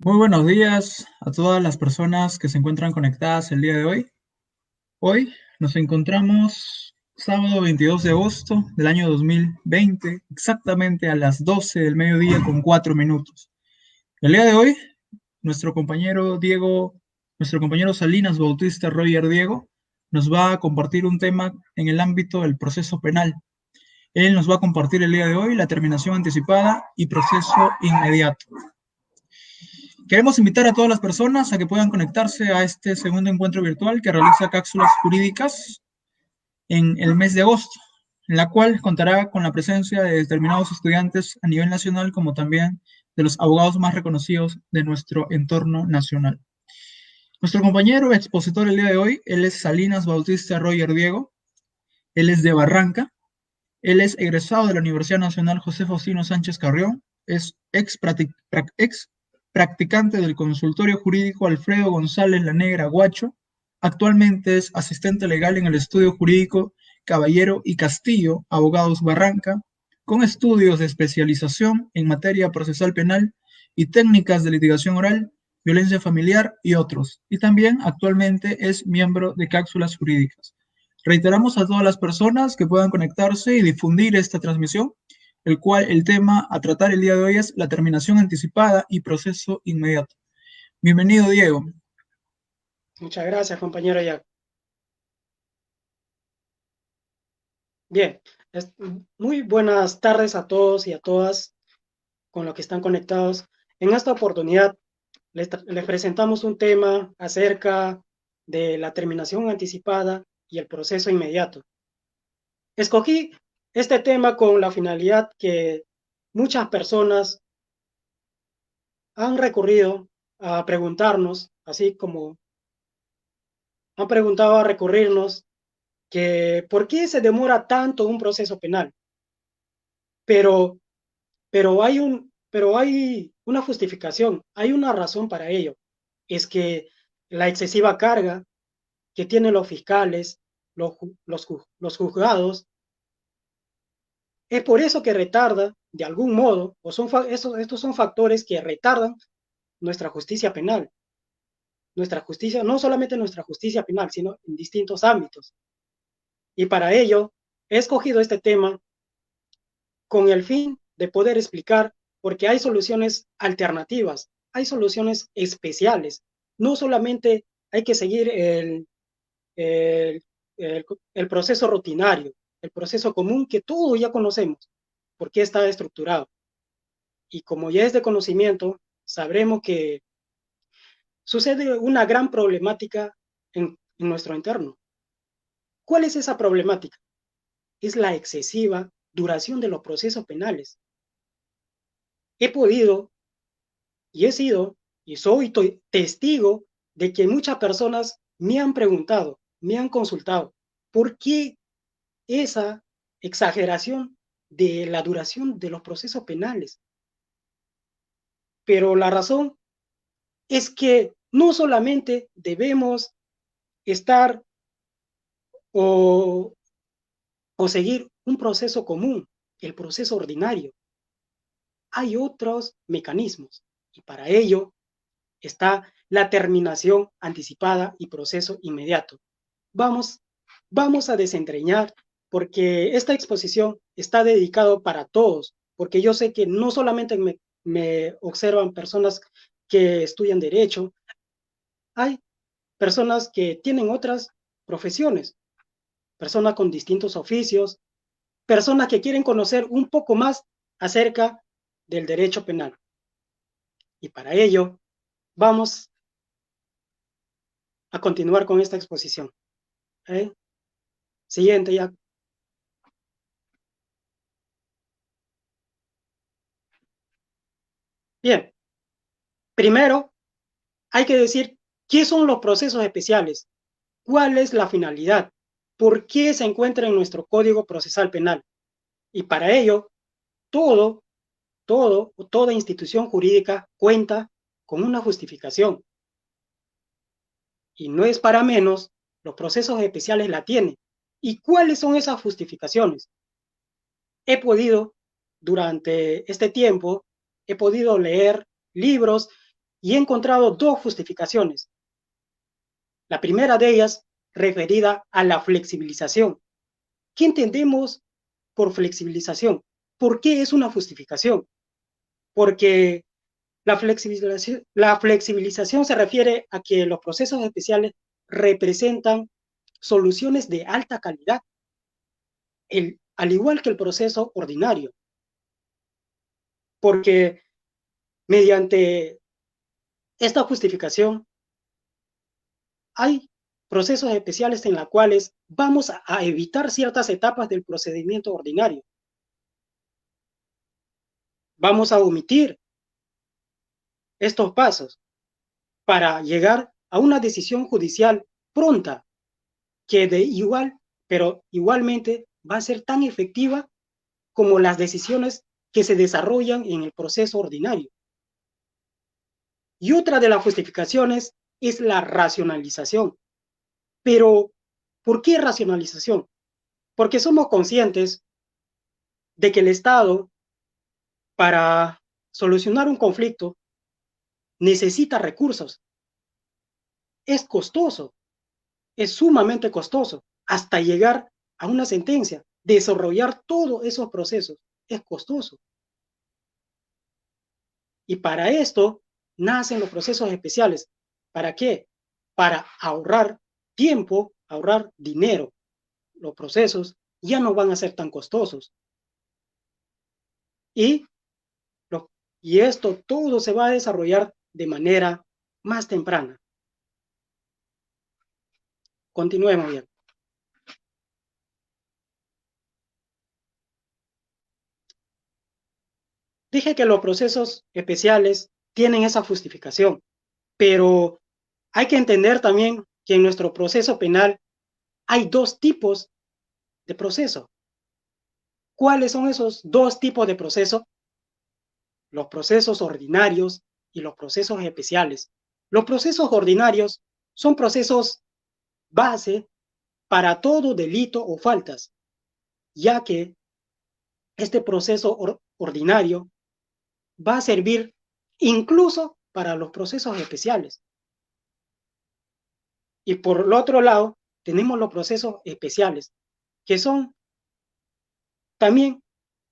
Muy buenos días a todas las personas que se encuentran conectadas el día de hoy. Hoy nos encontramos sábado 22 de agosto del año 2020, exactamente a las 12 del mediodía con 4 minutos. El día de hoy, nuestro compañero Diego, nuestro compañero Salinas Bautista Roger Diego, nos va a compartir un tema en el ámbito del proceso penal. Él nos va a compartir el día de hoy la terminación anticipada y proceso inmediato. Queremos invitar a todas las personas a que puedan conectarse a este segundo encuentro virtual que realiza Cápsulas Jurídicas en el mes de agosto, en la cual contará con la presencia de determinados estudiantes a nivel nacional como también de los abogados más reconocidos de nuestro entorno nacional. Nuestro compañero expositor el día de hoy, él es Salinas Bautista Roger Diego, él es de Barranca, él es egresado de la Universidad Nacional José Faustino Sánchez Carrión, es ex practicante del consultorio jurídico Alfredo González La Negra Guacho, actualmente es asistente legal en el estudio jurídico Caballero y Castillo, Abogados Barranca, con estudios de especialización en materia procesal penal y técnicas de litigación oral, violencia familiar y otros. Y también actualmente es miembro de Cápsulas Jurídicas. Reiteramos a todas las personas que puedan conectarse y difundir esta transmisión, el cual el tema a tratar el día de hoy es la terminación anticipada y proceso inmediato. Bienvenido, Diego. Muchas gracias, compañero Jack. Bien, muy buenas tardes a todos y a todas con los que están conectados. En esta oportunidad les presentamos un tema acerca de la terminación anticipada y el proceso inmediato. Escogí este tema con la finalidad que muchas personas han recurrido a preguntarnos, así como han preguntado a recurrirnos, que ¿por qué se demora tanto un proceso penal? Pero pero hay una justificación, hay una razón para ello. Es que la excesiva carga que tienen los fiscales, los juzgados, es por eso que retarda, de algún modo, o estos son factores que retardan nuestra justicia penal. Nuestra justicia, no solamente nuestra justicia penal, sino en distintos ámbitos. Y para ello, he escogido este tema con el fin de poder explicar, porque hay soluciones alternativas, hay soluciones especiales. No solamente hay que seguir el, el proceso rutinario, el proceso común que todos ya conocemos, porque está estructurado. Y como ya es de conocimiento, sabremos que sucede una gran problemática en nuestro entorno. ¿Cuál es esa problemática? Es la excesiva duración de los procesos penales. He podido y he sido y soy testigo de que muchas personas me han preguntado, me han consultado, ¿por qué esa exageración de la duración de los procesos penales? Pero la razón es que no solamente debemos estar o, o seguir un proceso común, el proceso ordinario. Hay otros mecanismos y para ello está la terminación anticipada y proceso inmediato. Vamos, vamos a desentrañar porque esta exposición está dedicado para todos, porque yo sé que no solamente me observan personas que estudian derecho, hay personas que tienen otras profesiones, personas con distintos oficios, personas que quieren conocer un poco más acerca del derecho penal. Y para ello vamos a continuar con esta exposición. ¿Eh? Siguiente ya. Bien, primero hay que decir qué son los procesos especiales, cuál es la finalidad, por qué se encuentra en nuestro Código Procesal Penal. Y para ello, toda institución jurídica cuenta con una justificación. Y no es para menos, los procesos especiales la tienen. ¿Y cuáles son esas justificaciones? He podido, durante este tiempo, he podido leer libros y he encontrado dos justificaciones. La primera de ellas referida a la flexibilización. ¿Qué entendemos por flexibilización? ¿Por qué es una justificación? Porque la flexibilización se refiere a que los procesos especiales representan soluciones de alta calidad, al igual que el proceso ordinario, porque mediante esta justificación hay procesos especiales en los cuales vamos a evitar ciertas etapas del procedimiento ordinario. Vamos a omitir estos pasos para llegar a una decisión judicial pronta, que pero igualmente va a ser tan efectiva como las decisiones que se desarrollan en el proceso ordinario. Y otra de las justificaciones es la racionalización. Pero, ¿por qué racionalización? Porque somos conscientes de que el Estado, para solucionar un conflicto, necesita recursos. Es costoso, es sumamente costoso, hasta llegar a una sentencia. Desarrollar todos esos procesos es costoso. Y para esto nacen los procesos especiales. ¿Para qué? Para ahorrar tiempo, ahorrar dinero. Los procesos ya no van a ser tan costosos. Y, y esto todo se va a desarrollar de manera más temprana. Continuemos bien. Dije que los procesos especiales tienen esa justificación, pero hay que entender también que en nuestro proceso penal hay dos tipos de proceso. ¿Cuáles son esos dos tipos de proceso? Los procesos ordinarios y los procesos especiales. Los procesos ordinarios son procesos base para todo delito o faltas, ya que este proceso ordinario va a servir incluso para los procesos especiales. Y por el otro lado, tenemos los procesos especiales, que son también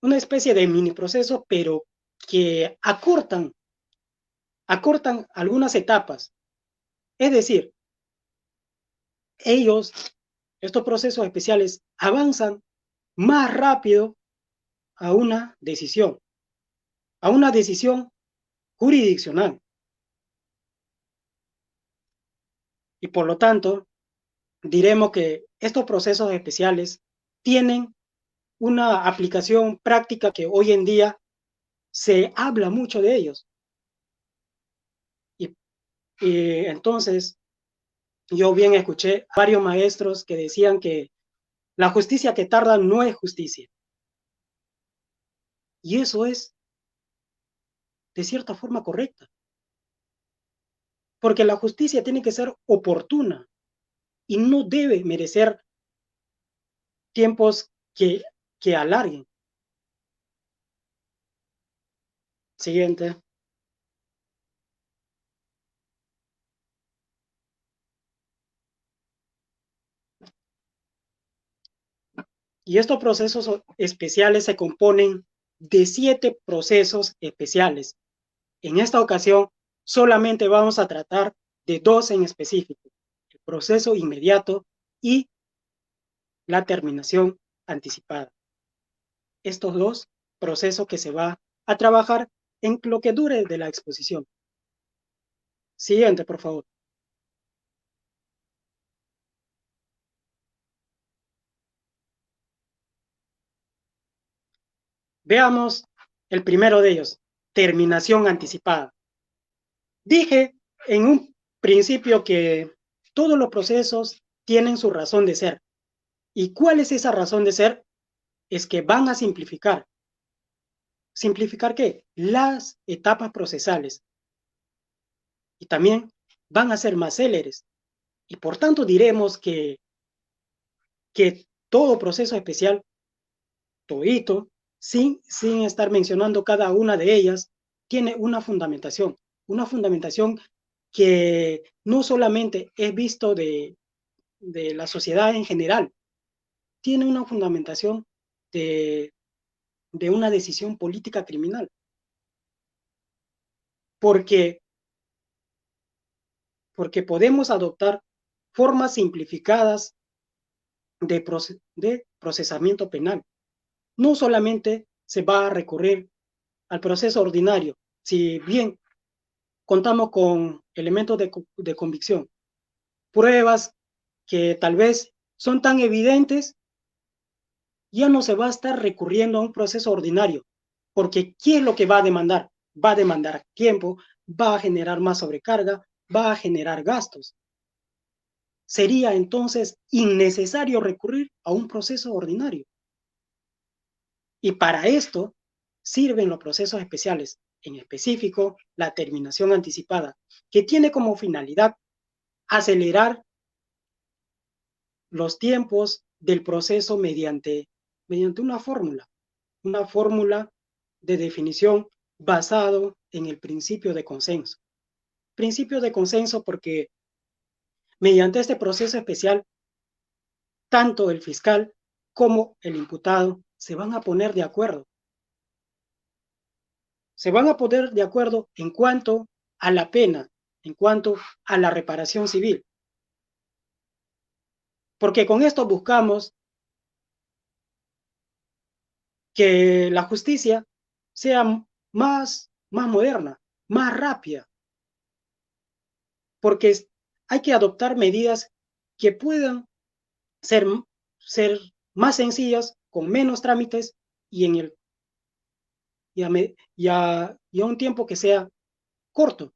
una especie de mini proceso, pero que acortan algunas etapas. Es decir, estos procesos especiales, avanzan más rápido a una decisión jurisdiccional. Y por lo tanto, diremos que estos procesos especiales tienen una aplicación práctica que hoy en día se habla mucho de ellos. Y entonces, yo bien escuché a varios maestros que decían que la justicia que tarda no es justicia. Y eso es, de cierta forma, correcta. Porque la justicia tiene que ser oportuna y no debe merecer tiempos que alarguen. Siguiente. Y estos procesos especiales se componen de 7 procesos especiales. En esta ocasión, solamente vamos a tratar de 2 en específico: el proceso inmediato y la terminación anticipada. Estos 2 procesos que se va a trabajar en lo que dure de la exposición. Siguiente, por favor. Veamos el primero de ellos: terminación anticipada. Dije en un principio que todos los procesos tienen su razón de ser. ¿Y cuál es esa razón de ser? Es que van a simplificar. ¿Simplificar qué? Las etapas procesales. Y también van a ser más céleres. Y por tanto diremos que todo proceso especial, todito, sin estar mencionando cada una de ellas, tiene una fundamentación. una fundamentación que no solamente es visto de la sociedad en general, tiene una fundamentación de, de una decisión política criminal. Porque, porque podemos adoptar formas simplificadas de procesamiento penal. No solamente se va a recurrir al proceso ordinario, si bien contamos con elementos de convicción, pruebas que tal vez son tan evidentes, ya no se va a estar recurriendo a un proceso ordinario, porque ¿qué es lo que va a demandar? Va a demandar tiempo, va a generar más sobrecarga, va a generar gastos. Sería entonces innecesario recurrir a un proceso ordinario. Y para esto sirven los procesos especiales, en específico la terminación anticipada, que tiene como finalidad acelerar los tiempos del proceso mediante una fórmula de definición basado en el principio de consenso. Principio de consenso porque mediante este proceso especial, tanto el fiscal como el imputado se van a poner de acuerdo. Se van a poner de acuerdo en cuanto a la pena, en cuanto a la reparación civil. Porque con esto buscamos que la justicia sea más moderna, más rápida, porque hay que adoptar medidas que puedan ser, ser más sencillas, con menos trámites y, en el, y a un tiempo que sea corto.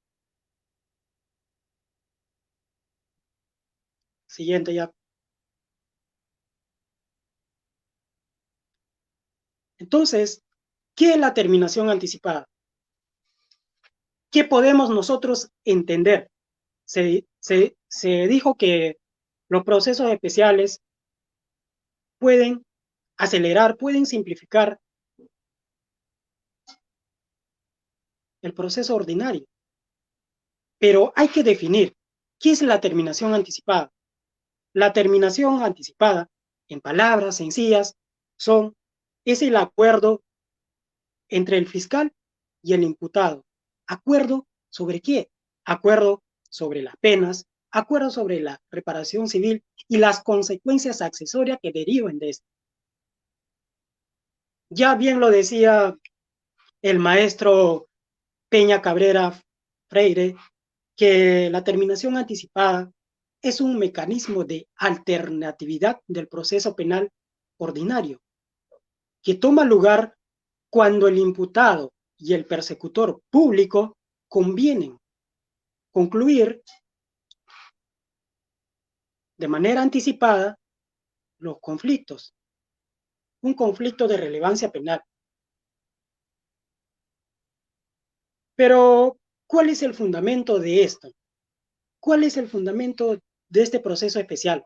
Siguiente ya. Entonces, ¿qué es la terminación anticipada? ¿Qué podemos nosotros entender? Se dijo que los procesos especiales pueden acelerar, pueden simplificar el proceso ordinario, pero hay que definir qué es la terminación anticipada. La terminación anticipada, en palabras sencillas, es el acuerdo entre el fiscal y el imputado. ¿Acuerdo sobre qué? Acuerdo sobre las penas, acuerdo sobre la reparación civil y las consecuencias accesorias que deriven de esto. Ya bien lo decía el maestro Peña Cabrera Freire, que la terminación anticipada es un mecanismo de alternatividad del proceso penal ordinario, que toma lugar cuando el imputado y el persecutor público convienen concluir de manera anticipada los conflictos, un conflicto de relevancia penal. Pero, ¿cuál es el fundamento de esto? ¿Cuál es el fundamento de este proceso especial?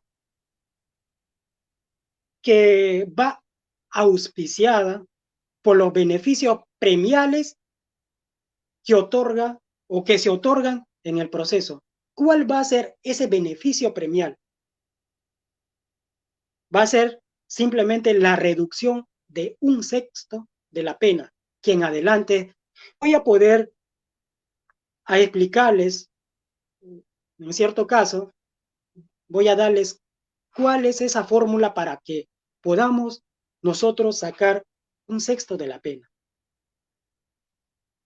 Que va auspiciada por los beneficios premiales que otorga o que se otorgan en el proceso. ¿Cuál va a ser ese beneficio premial? Va a ser simplemente la reducción de un sexto de la pena, que en adelante voy a poder explicarles, en cierto caso, voy a darles cuál es esa fórmula para que podamos nosotros sacar un sexto de la pena.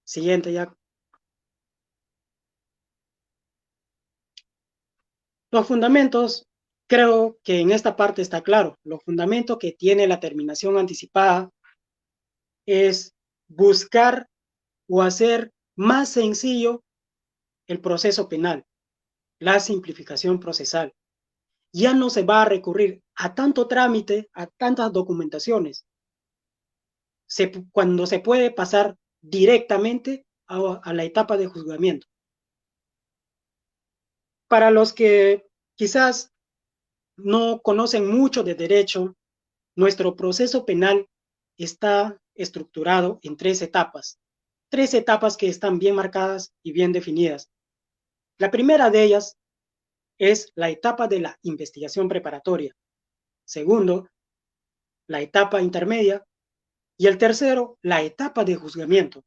Siguiente ya. Los fundamentos, creo que en esta parte está claro. Los fundamentos que tiene la terminación anticipada es buscar o hacer más sencillo el proceso penal, la simplificación procesal. Ya no se va a recurrir a tanto trámite, a tantas documentaciones, cuando se puede pasar directamente a la etapa de juzgamiento. Para los que quizás no conocen mucho de derecho, nuestro proceso penal está estructurado en tres etapas. tres etapas que están bien marcadas y bien definidas. La primera de ellas es la etapa de la investigación preparatoria. Segundo, la etapa intermedia. Y el tercero, la etapa de juzgamiento.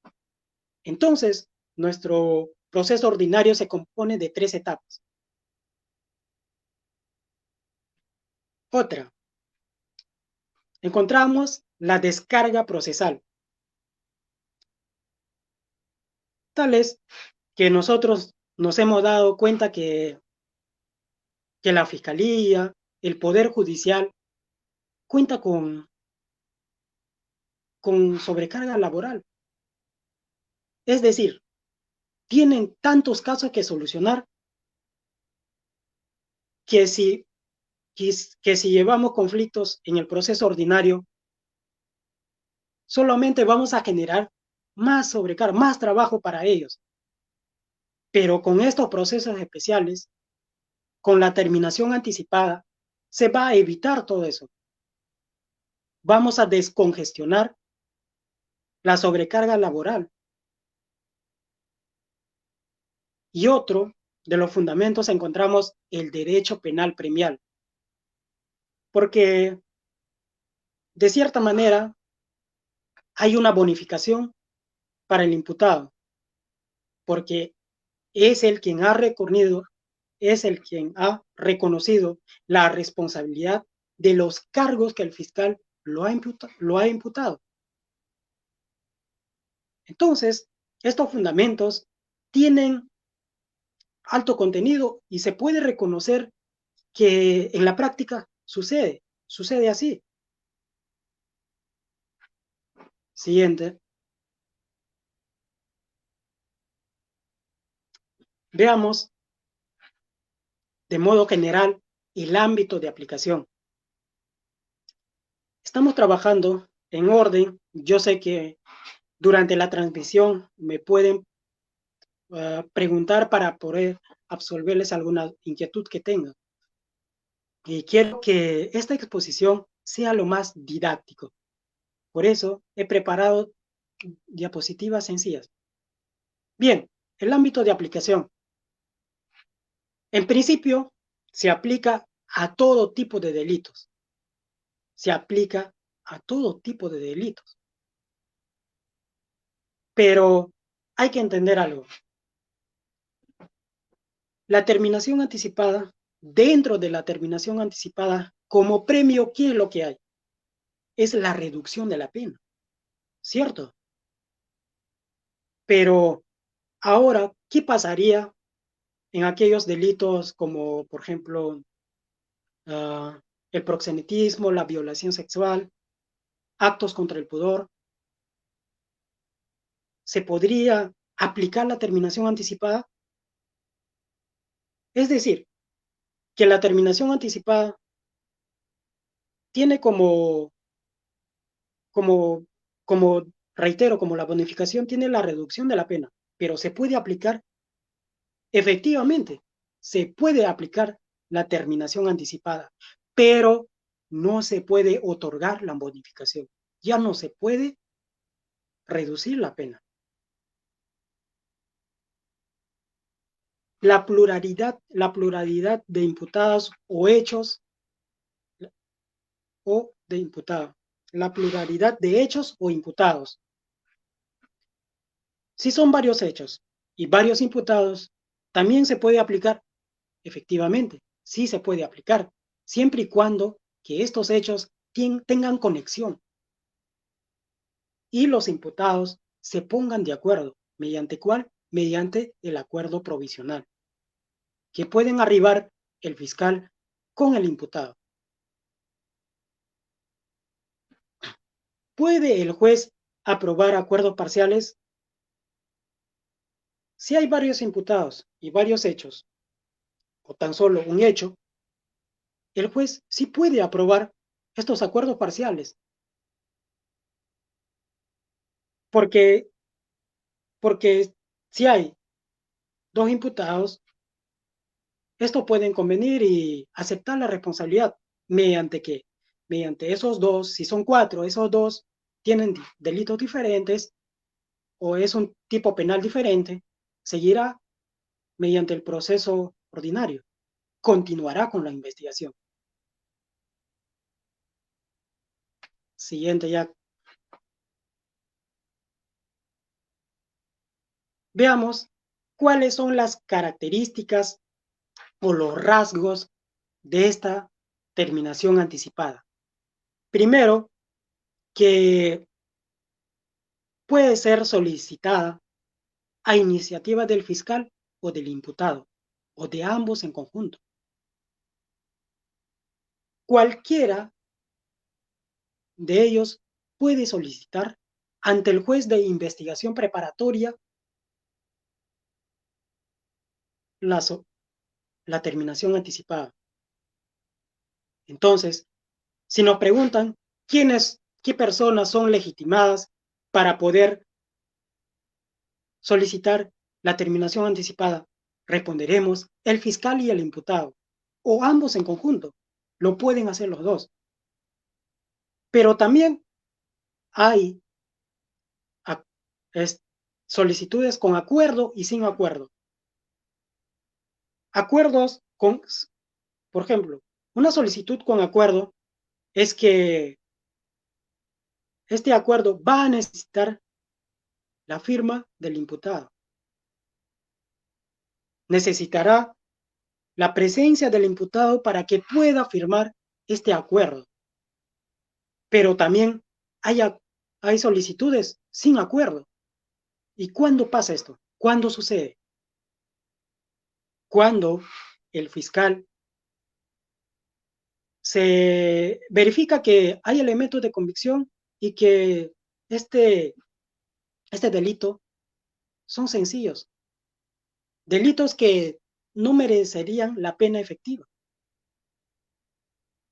Entonces, nuestro proceso ordinario se compone de tres etapas. Otra, encontramos la descarga procesal. Tal es que nosotros nos hemos dado cuenta que la Fiscalía, el Poder Judicial, cuenta con sobrecarga laboral. Es decir, tienen tantos casos que solucionar que si, que si llevamos conflictos en el proceso ordinario, solamente vamos a generar más sobrecarga, más trabajo para ellos. Pero con estos procesos especiales, con la terminación anticipada, se va a evitar todo eso. Vamos a descongestionar la sobrecarga laboral. Y otro de los fundamentos encontramos el derecho penal premial. Porque, de cierta manera, hay una bonificación para el imputado, porque es el quien ha recurrido, es el quien ha reconocido la responsabilidad de los cargos que el fiscal lo ha imputado. Entonces, estos fundamentos tienen alto contenido y se puede reconocer que en la práctica sucede así. Siguiente. Veamos de modo general el ámbito de aplicación. Estamos trabajando en orden. Yo sé que durante la transmisión me pueden preguntar para poder absolverles alguna inquietud que tengan. Y quiero que esta exposición sea lo más didáctico. Por eso he preparado diapositivas sencillas. Bien, el ámbito de aplicación. En principio, se aplica a todo tipo de delitos. Se aplica a todo tipo de delitos. Pero hay que entender algo. La terminación anticipada, dentro de la terminación anticipada, como premio, ¿qué es lo que hay? Es la reducción de la pena, ¿cierto? Pero ahora, ¿qué pasaría en aquellos delitos como, por ejemplo, el proxenetismo, la violación sexual, actos contra el pudor? ¿Se podría aplicar la terminación anticipada? Es decir, que la terminación anticipada tiene como, como, reitero, como la bonificación tiene la reducción de la pena, pero se puede aplicar, efectivamente, se puede aplicar la terminación anticipada, pero no se puede otorgar la bonificación, ya no se puede reducir la pena. La pluralidad de imputados o hechos o de imputados. La pluralidad de hechos o imputados. Si son varios hechos y varios imputados, también se puede aplicar, efectivamente, sí se puede aplicar, siempre y cuando que estos hechos tengan conexión y los imputados se pongan de acuerdo. ¿Mediante cuál? Mediante el acuerdo provisional, que pueden arribar el fiscal con el imputado. ¿Puede el juez aprobar acuerdos parciales? Si hay varios imputados y varios hechos, o tan solo un hecho, el juez sí puede aprobar estos acuerdos parciales, porque, porque si hay dos imputados, estos pueden convenir y aceptar la responsabilidad mediante que, mediante esos dos, si son cuatro, esos dos tienen delitos diferentes, o es un tipo penal diferente, seguirá mediante el proceso ordinario, continuará con la investigación. Siguiente ya. Veamos cuáles son las características o los rasgos de esta terminación anticipada. Primero, que puede ser solicitada a iniciativa del fiscal o del imputado, o de ambos en conjunto. Cualquiera de ellos puede solicitar ante el juez de investigación preparatoria la, la terminación anticipada. Entonces, si nos preguntan qué personas son legitimadas para poder solicitar la terminación anticipada, responderemos el fiscal y el imputado, o ambos en conjunto. Lo pueden hacer los dos. Pero también hay solicitudes con acuerdo y sin acuerdo. Acuerdos con, por ejemplo, una solicitud con acuerdo es que este acuerdo va a necesitar la firma del imputado. Necesitará la presencia del imputado para que pueda firmar este acuerdo. Pero también hay solicitudes sin acuerdo. ¿Y cuándo pasa esto? ¿Cuándo sucede? Cuando el fiscal se verifica que hay elementos de convicción y que este delito son sencillos. Delitos que no merecerían la pena efectiva.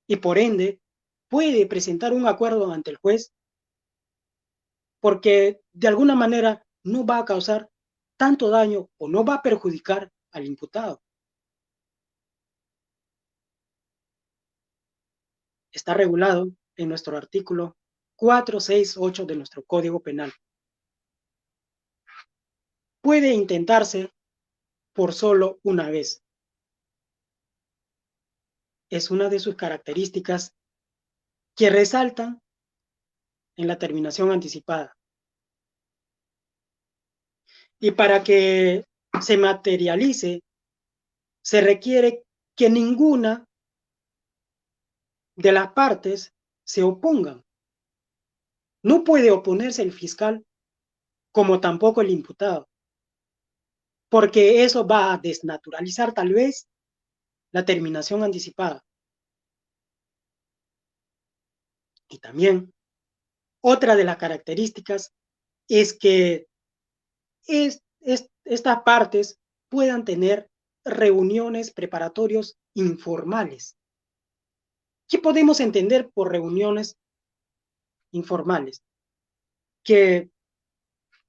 Y por ende, puede presentar un acuerdo ante el juez porque de alguna manera no va a causar tanto daño o no va a perjudicar al imputado. Está regulado en nuestro artículo 468 de nuestro Código Penal. Puede intentarse por solo una vez. Es una de sus características que resaltan en la terminación anticipada. Y para que se materialice, se requiere que ninguna de las partes se opongan. No puede oponerse el fiscal como tampoco el imputado, porque eso va a desnaturalizar tal vez la terminación anticipada. Y también otra de las características es que estas partes puedan tener reuniones preparatorios informales. ¿Qué podemos entender por reuniones informales? Que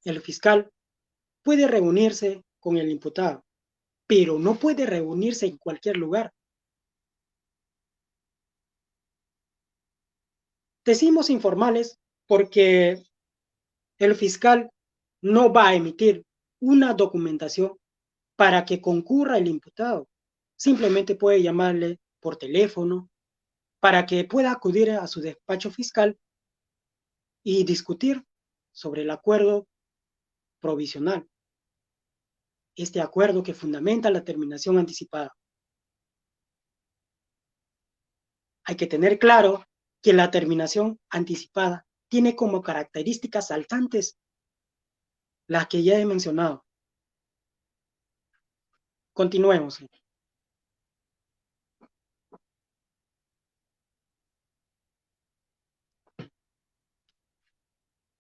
el fiscal puede reunirse con el imputado, pero no puede reunirse en cualquier lugar. Decimos informales porque el fiscal no va a emitir una documentación para que concurra el imputado. Simplemente puede llamarle por teléfono para que pueda acudir a su despacho fiscal y discutir sobre el acuerdo provisional. Este acuerdo que fundamenta la terminación anticipada. Hay que tener claro que la terminación anticipada tiene como características saltantes las que ya he mencionado. Continuemos.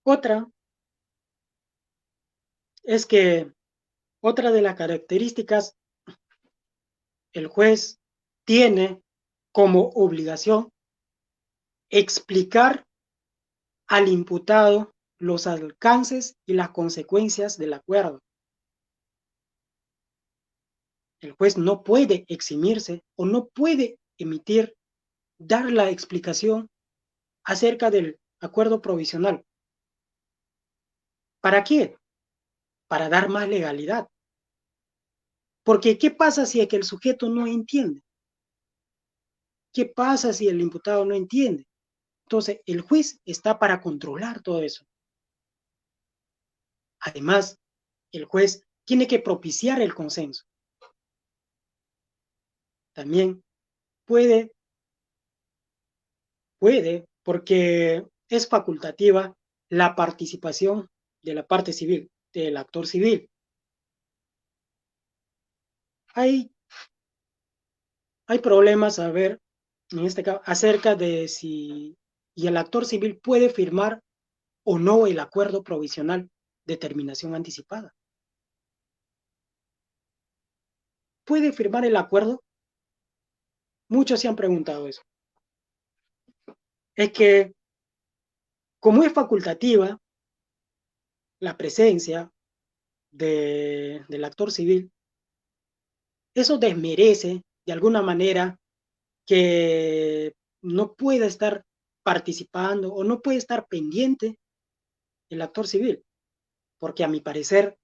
Otra es que otra de las características, el juez tiene como obligación explicar al imputado los alcances y las consecuencias del acuerdo. El juez no puede eximirse o no puede dar la explicación acerca del acuerdo provisional. ¿Para qué? para dar más legalidad. Porque ¿qué pasa si es que el sujeto no entiende? ¿Qué pasa si el imputado no entiende? Entonces, el juez está para controlar todo eso. Además, el juez tiene que propiciar el consenso. También puede, porque es facultativa la participación de la parte civil, del actor civil. Hay, hay problemas, a ver, en este caso, acerca de si y el actor civil puede firmar o no el acuerdo provisional de terminación anticipada. ¿Puede firmar el acuerdo? Muchos se han preguntado eso. Es que, como es facultativa la presencia del actor civil, eso desmerece de alguna manera que no pueda estar participando o no puede estar pendiente el actor civil, porque a mi parecer,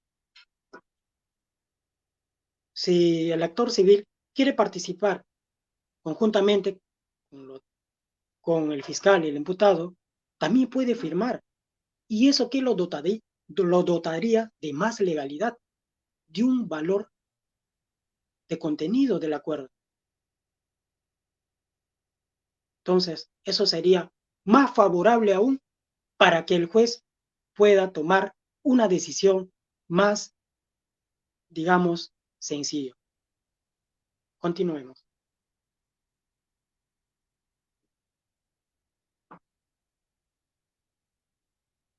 si el actor civil quiere participar conjuntamente con el fiscal y el imputado, también puede firmar. ¿Y eso qué lo dotaría de más legalidad, de un valor de contenido del acuerdo? Entonces, eso sería más favorable aún para que el juez pueda tomar una decisión más, digamos, sencilla. Continuemos.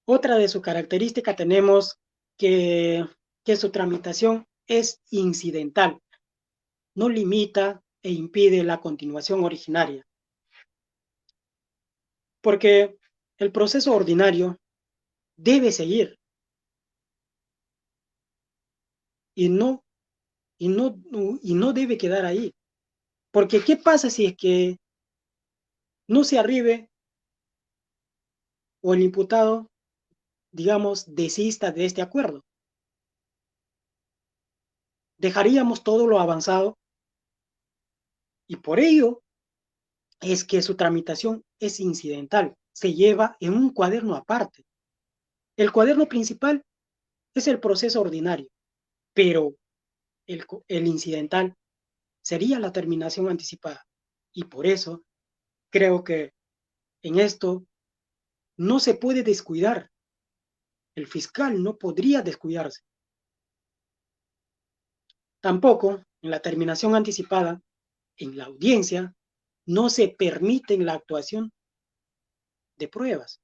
Otra de sus características tenemos que, que su tramitación es incidental, no limita e impide la continuación originaria, porque el proceso ordinario debe seguir y no, y no debe quedar ahí. Porque ¿qué pasa si es que no se arribe o el imputado, digamos, desista de este acuerdo? Dejaríamos todo lo avanzado y por ello es que su tramitación es incidental, se lleva en un cuaderno aparte. El cuaderno principal es el proceso ordinario, pero el incidental sería la terminación anticipada. Y por eso creo que en esto no se puede descuidar. El fiscal no podría descuidarse. Tampoco en la terminación anticipada, en la audiencia, no se permite la actuación de pruebas.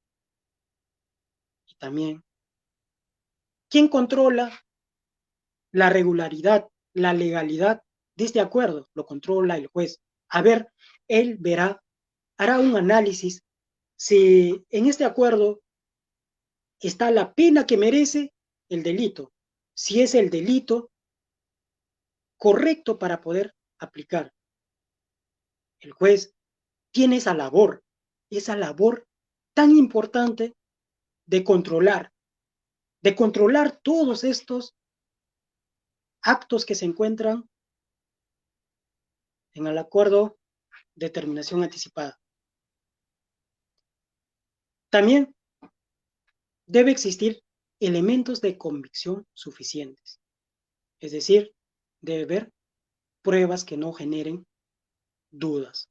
Y también, ¿quién controla la regularidad, la legalidad de este acuerdo? Lo controla el juez. A ver, él hará un análisis si en este acuerdo está la pena que merece el delito, si es el delito correcto para poder aplicar. El juez tiene esa labor tan importante de controlar todos estos actos que se encuentran en el acuerdo de terminación anticipada. También debe existir elementos de convicción suficientes, es decir, debe haber pruebas que no generen dudas.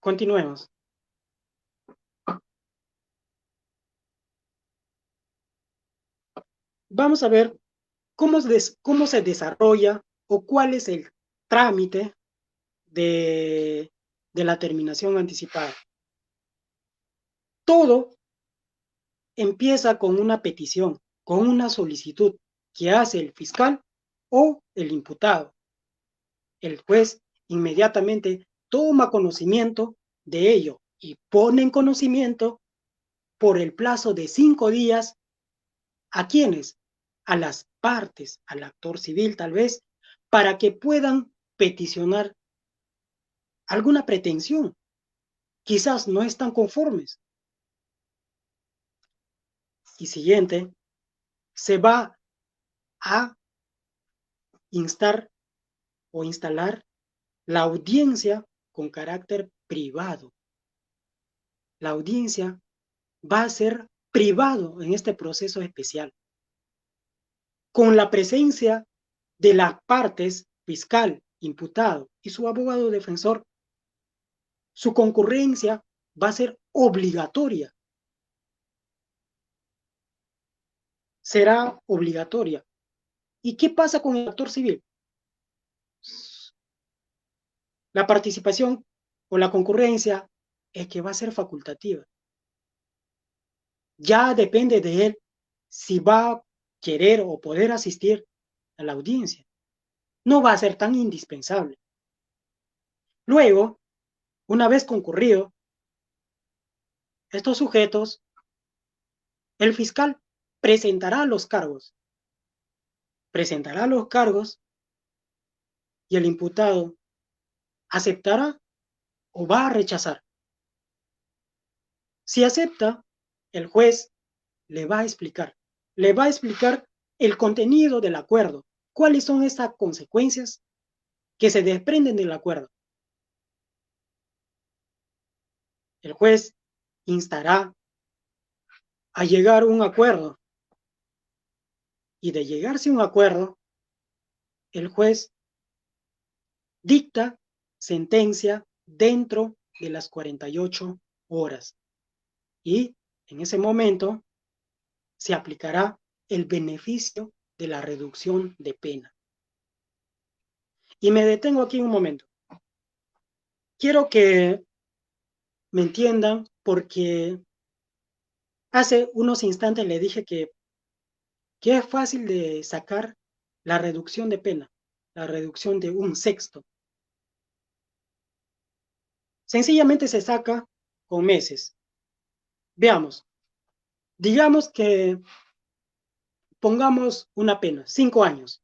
Continuemos. Vamos a ver cómo se desarrolla o cuál es el trámite de, de la terminación anticipada. Todo empieza con una petición, con una solicitud que hace el fiscal o el imputado. El juez inmediatamente toma conocimiento de ello y pone en conocimiento por el plazo de 5 días a quienes, a las partes, al actor civil tal vez, para que puedan peticionar alguna pretensión. Quizás no están conformes. Y siguiente, se va a instar o instalar la audiencia con carácter privado. La audiencia va a ser privado en este proceso especial, con la presencia de las partes fiscal, imputado y su abogado defensor. Su concurrencia va a ser obligatoria, será obligatoria. ¿Y qué pasa con el actor civil? La participación o la concurrencia es que va a ser facultativa. Ya depende de él si va a querer o poder asistir a la audiencia. No va a ser tan indispensable. Luego, una vez concurrido estos sujetos, el fiscal presentará los cargos y el imputado aceptará o va a rechazar. Si acepta, el juez le va a explicar el contenido del acuerdo, cuáles son estas consecuencias que se desprenden del acuerdo. El juez instará a llegar a un acuerdo y de llegarse a un acuerdo, el juez dicta sentencia dentro de las 48 horas y en ese momento se aplicará el beneficio de la reducción de pena. Y me detengo aquí un momento. Quiero que me entiendan porque hace unos instantes le dije que es fácil de sacar la reducción de pena, la reducción de un sexto. Sencillamente se saca con meses. Veamos, digamos que pongamos una pena, 5 años.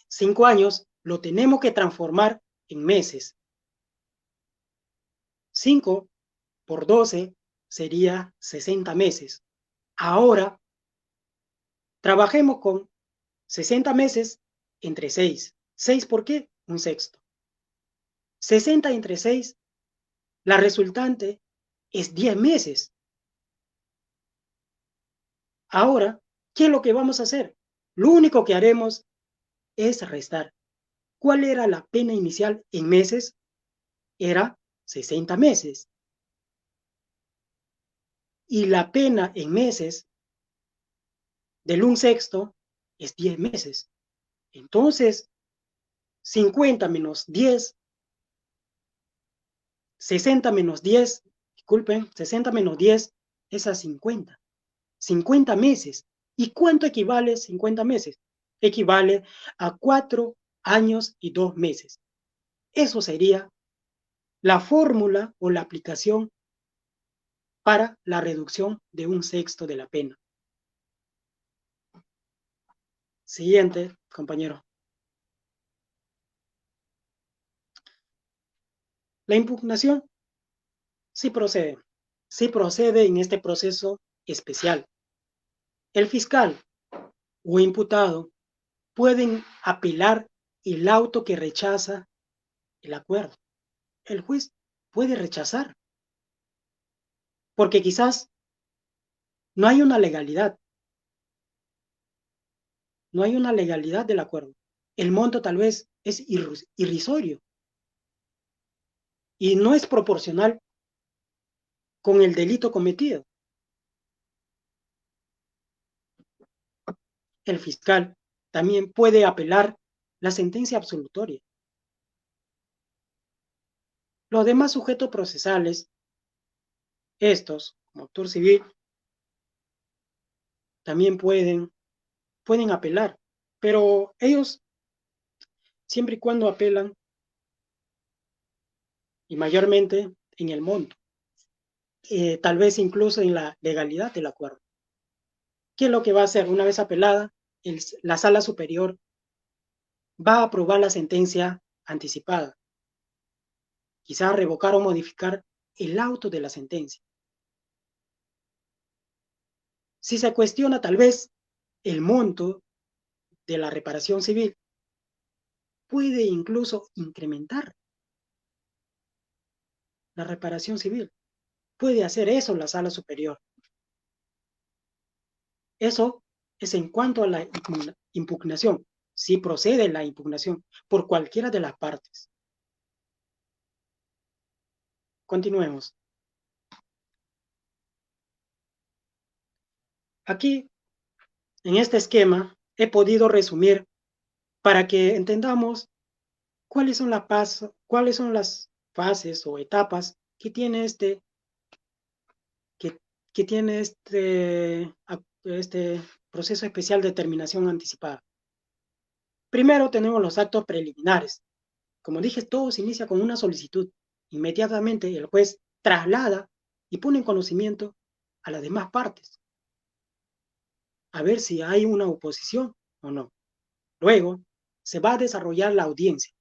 5 años lo tenemos que transformar en meses. 5 por 12 sería 60 meses. Ahora, trabajemos con 60 meses entre 6. ¿6 por qué? Un sexto. 60 entre 6, la resultante es 10 meses. Ahora, ¿qué es lo que vamos a hacer? Lo único que haremos es restar. ¿Cuál era la pena inicial en meses? Era 60 meses. Y la pena en meses del un sexto es 10 meses. Entonces, 50 menos 10, 60 menos 10, disculpen, 60 menos 10 es a 50. 50 meses. ¿Y cuánto equivale 50 meses? Equivale a 4 años y 2 meses. Eso sería la fórmula o la aplicación para la reducción de un sexto de la pena. Siguiente, compañero. La impugnación sí procede. Sí procede en este proceso especial. El fiscal o imputado pueden apelar el auto que rechaza el acuerdo. El juez puede rechazar, porque quizás no hay una legalidad, no hay una legalidad del acuerdo. El monto tal vez es irrisorio y no es proporcional con el delito cometido. El fiscal también puede apelar la sentencia absolutoria. Los demás sujetos procesales, estos, como autor civil, también pueden apelar, pero ellos, siempre y cuando apelan, y mayormente en el monto, tal vez incluso en la legalidad del acuerdo. ¿Qué es lo que va a hacer? Una vez apelada, la sala superior va a aprobar la sentencia anticipada, quizá revocar o modificar el auto de la sentencia. Si se cuestiona, tal vez el monto de la reparación civil, puede incluso incrementar la reparación civil. Puede hacer eso la sala superior. Eso es en cuanto a la impugnación, si procede la impugnación por cualquiera de las partes. Continuemos. Aquí, en este esquema, he podido resumir para que entendamos cuáles son las fases o etapas que tiene que, que tiene este proceso especial de terminación anticipada. Primero tenemos los actos preliminares. Como dije, todo se inicia con una solicitud. Inmediatamente el juez traslada y pone en conocimiento a las demás partes, a ver si hay una oposición o no. Luego se va a desarrollar la audiencia.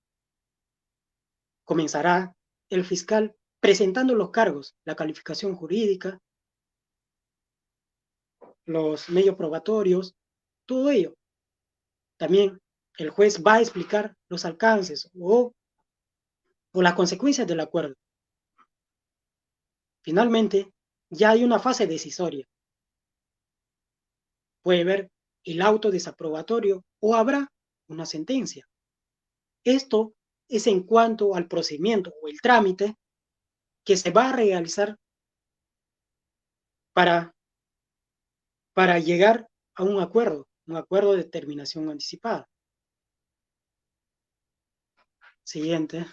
Comenzará el fiscal presentando los cargos, la calificación jurídica, los medios probatorios, todo ello. También el juez va a explicar los alcances o las consecuencias del acuerdo. Finalmente, ya hay una fase decisoria. Puede haber el auto desaprobatorio o habrá una sentencia. Esto es en cuanto al procedimiento o el trámite que se va a realizar para, para llegar a un acuerdo de terminación anticipada. Siguiente.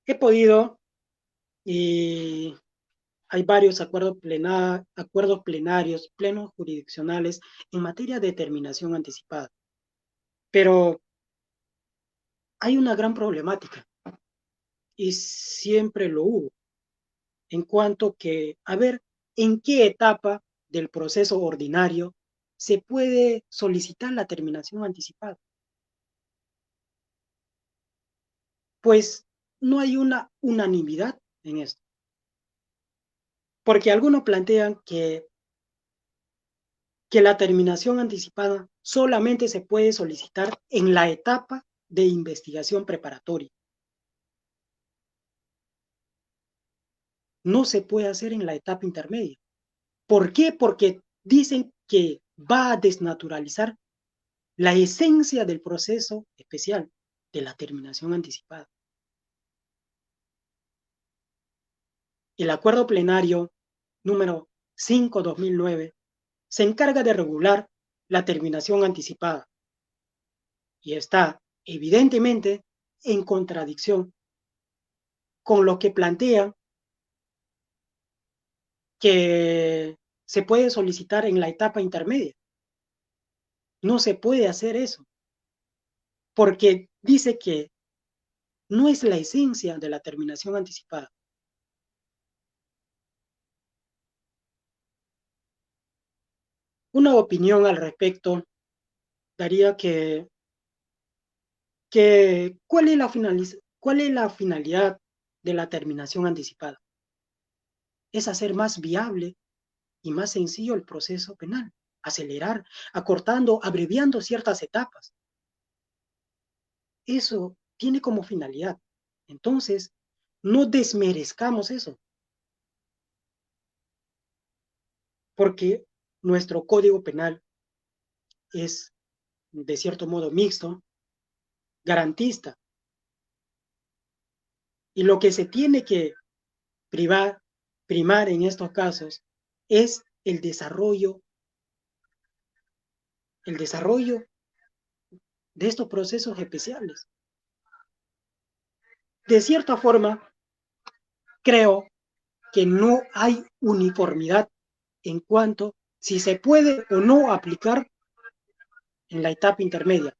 He podido y hay varios acuerdos plenarios, plenos jurisdiccionales en materia de terminación anticipada. Pero hay una gran problemática y siempre lo hubo en cuanto que, a ver, en qué etapa del proceso ordinario se puede solicitar la terminación anticipada. Pues no hay una unanimidad en esto, porque algunos plantean que la terminación anticipada solamente se puede solicitar en la etapa de investigación preparatoria. No se puede hacer en la etapa intermedia. ¿Por qué? Porque dicen que va a desnaturalizar la esencia del proceso especial de la terminación anticipada. El acuerdo plenario número 5/2009 se encarga de regular la terminación anticipada y está evidentemente en contradicción con lo que plantea que se puede solicitar en la etapa intermedia. No se puede hacer eso porque dice que no es la esencia de la terminación anticipada. Una opinión al respecto daría que ¿cuál es la finalidad de la terminación anticipada? Es hacer más viable y más sencillo el proceso penal, acelerar, acortando, abreviando ciertas etapas. Eso tiene como finalidad. Entonces, no desmerezcamos eso, porque nuestro código penal es, de cierto modo, mixto, garantista, y lo que se tiene que primar en estos casos es el desarrollo de estos procesos especiales. De cierta forma, creo que no hay uniformidad en cuanto si se puede o no aplicar en la etapa intermedia,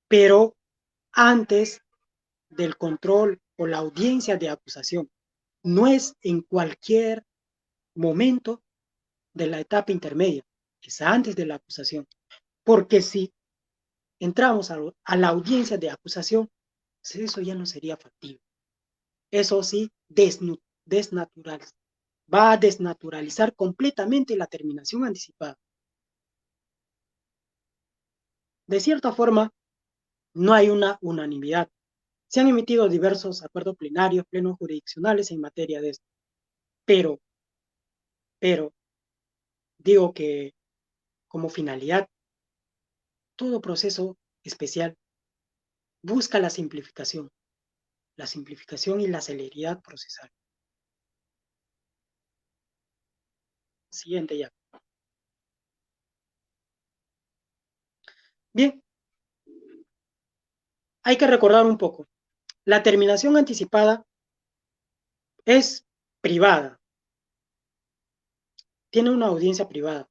pero antes del control o la audiencia de acusación. No es en cualquier momento de la etapa intermedia, es antes de la acusación. Porque si entramos a la audiencia de acusación, eso ya no sería factible. Eso sí, desnaturalizaría va a desnaturalizar completamente la terminación anticipada. De cierta forma, no hay una unanimidad. Se han emitido diversos acuerdos plenarios, plenos jurisdiccionales en materia de esto. Pero, digo que como finalidad, todo proceso especial busca la simplificación y la celeridad procesal. Siguiente ya. Bien, hay que recordar un poco. La terminación anticipada es privada, tiene una audiencia privada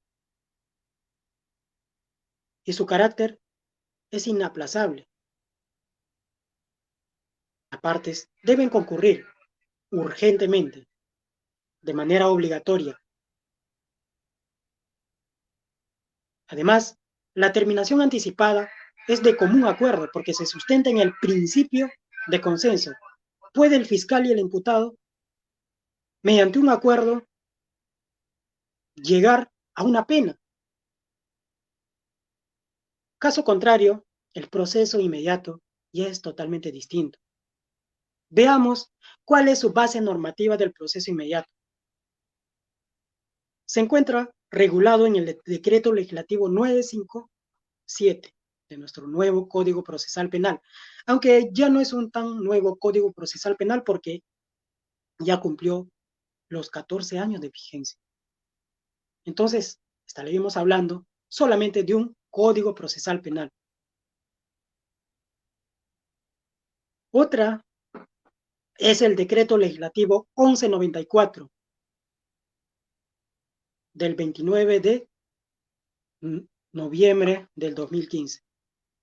y su carácter es inaplazable. Las partes deben concurrir urgentemente, de manera obligatoria. Además, la terminación anticipada es de común acuerdo porque se sustenta en el principio de consenso. ¿Puede el fiscal y el imputado, mediante un acuerdo, llegar a una pena? Caso contrario, el proceso inmediato ya es totalmente distinto. Veamos cuál es su base normativa del proceso inmediato. Se encuentra regulado en el Decreto Legislativo 957 de nuestro nuevo Código Procesal Penal, aunque ya no es un tan nuevo Código Procesal Penal porque ya cumplió los 14 años de vigencia. Entonces, estaríamos hablando solamente de un Código Procesal Penal. Otra es el Decreto Legislativo 1194 del 29 de noviembre del 2015.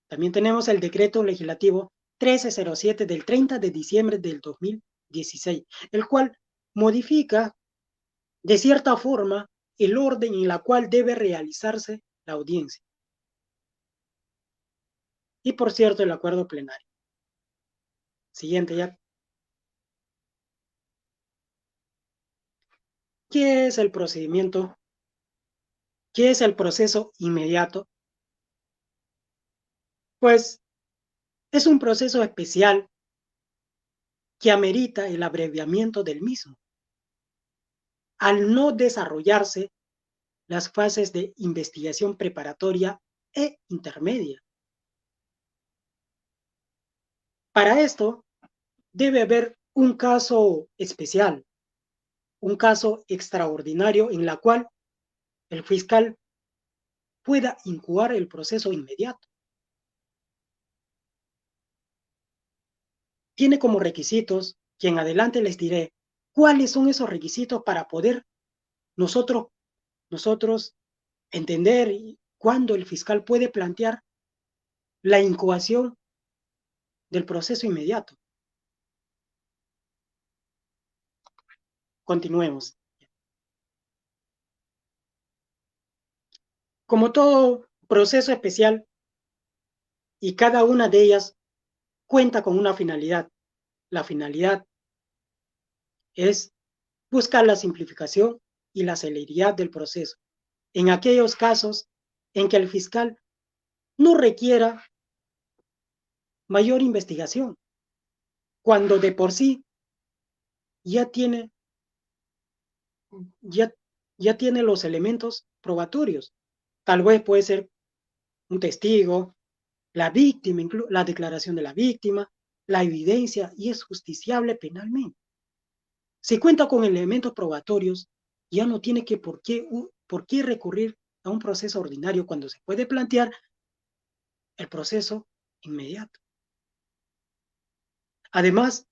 También tenemos el Decreto Legislativo 1307 del 30 de diciembre del 2016, el cual modifica de cierta forma el orden en la cual debe realizarse la audiencia. Y por cierto, el acuerdo plenario. Siguiente ya. ¿Qué es el procedimiento? ¿Qué es el proceso inmediato? Pues es un proceso especial que amerita el abreviamiento del mismo, al no desarrollarse las fases de investigación preparatoria e intermedia. Para esto debe haber un caso especial, un caso extraordinario en la cual el fiscal pueda incoar el proceso inmediato. Tiene como requisitos, que en adelante les diré cuáles son esos requisitos para poder nosotros, nosotros entender cuándo el fiscal puede plantear la incoación del proceso inmediato. Continuemos. Como todo proceso especial, y cada una de ellas cuenta con una finalidad. La finalidad es buscar la simplificación y la celeridad del proceso. En aquellos casos en que el fiscal no requiera mayor investigación, cuando de por sí ya tiene, ya, ya tiene los elementos probatorios. Tal vez puede ser un testigo, la víctima, la declaración de la víctima, la evidencia, y es justiciable penalmente. Si cuenta con elementos probatorios, ya no tiene por qué recurrir a un proceso ordinario cuando se puede plantear el proceso inmediato. Además,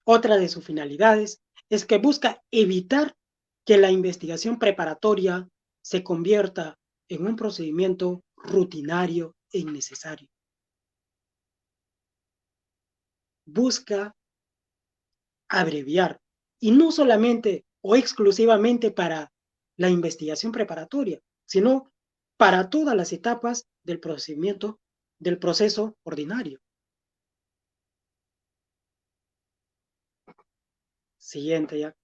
otra de sus finalidades es que busca evitar que la investigación preparatoria se convierta en un procedimiento rutinario e innecesario. Busca abreviar, y no solamente o exclusivamente para la investigación preparatoria, sino para todas las etapas del procedimiento, del proceso ordinario. Siguiente ya.